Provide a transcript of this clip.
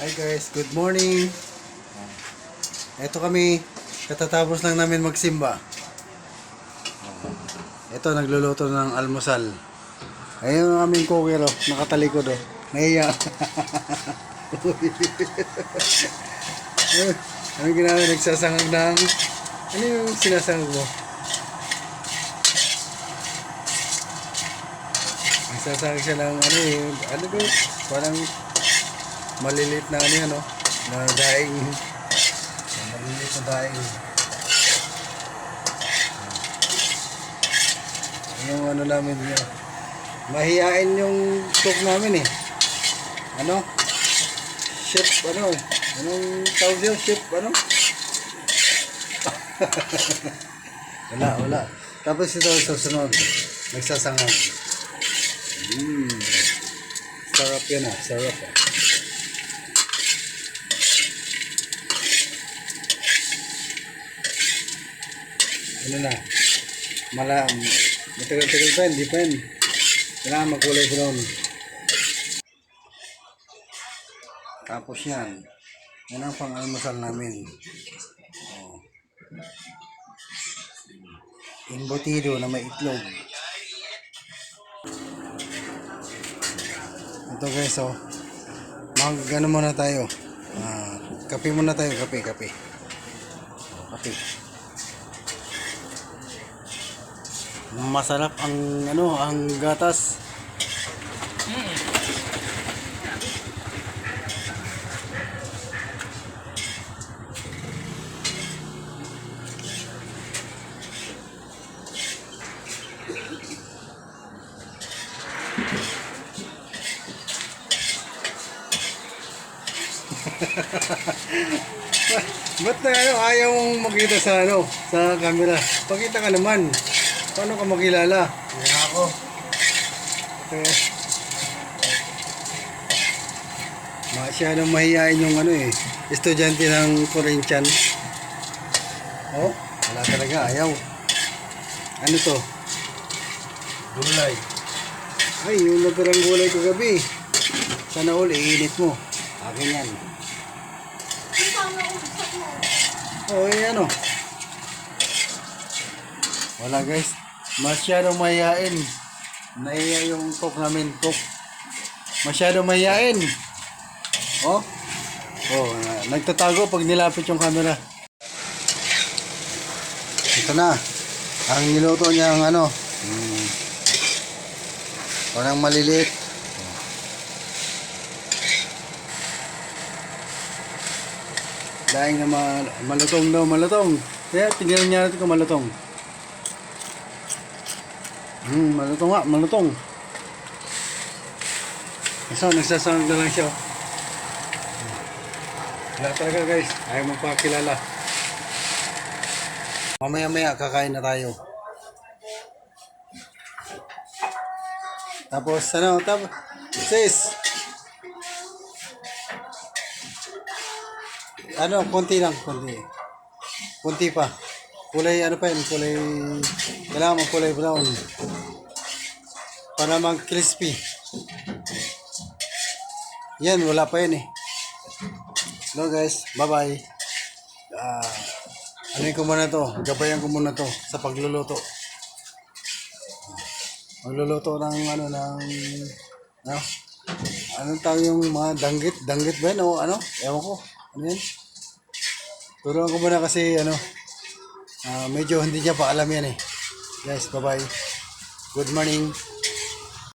Hi guys, good morning. Ito kami, katatapos lang namin magsimba. Ito, nagluluto ng almusal. Ayun ang aming coker, oh, nakatalikod, oh. Nahiya. Anong ginagawa? Nagsasangag ng... Ano yung sinasangag mo? Nagsasangag siya ng ano eh. Ano ba? Parang maliliit na ano yan, oh. Na daing. Maliliit na daing. Yung ano namin yun. Mahihain yung cook namin eh. Ano? Chef, ano? Anong tawag yun? Chef, ano? Wala. Tapos ito sa sunod. Nagsasangag. Sarap yan ah. Sarap ah. Ano na? Matagal-tagal pa, hindi pa yan. Kailangan magkulay brown. Tapos yan. Yan ang pang-almusal namin. Oh. Embutido na may itlog. Ito guys, oh. Mag-ano muna tayo. Kape muna tayo. Kape. Kape. Masarap ang ano, ang gatas. Ba't na ano, ayaw mong makita sa ano, sa camera? Pakita ka naman. Paano ka makilala? Kaya ako. Okay. Masyadong mahihain yung ano eh, estudyante ng Corinthian. Oh, wala talaga, ayaw. Ano to? Gulay. Ay, yung natirang gulay ko gabi. Sana all, iinit mo. Akin yan. Oh, eh ano? Wala guys. Masyadong mahihain. Nahiya yung cook namin. Cook. Masyadong mahihain. Oh. Oh, nagtatago pag nilapit yung camera. Ito na. Ang niluto niya ang ano. Parang maliliit. Dahil na malutong daw, malutong. Kaya tingnan niya natin kung malutong. Malutong nga, malutong. So, nagsasangag na lang siya. Wala talaga guys, ayaw magpakilala. Mamaya-maya kakain na tayo. Tapos ano, sis. Ano, konti lang, konti. Konti pa. Kulay ano pa yun, kulay, kailangan mo kulay brown. Para mag-crispy. Yan, wala pa yan eh. Hello guys, bye-bye. Anuin ko muna to, gabayan ko muna to sa pagluluto. Magluluto ng ano, anong tawag yung mga danggit ba yan o ano? Ewan ko, ano yan? Turuan ko muna kasi ano, medyo hindi niya pa alam yan eh. Guys, bye-bye. Good morning.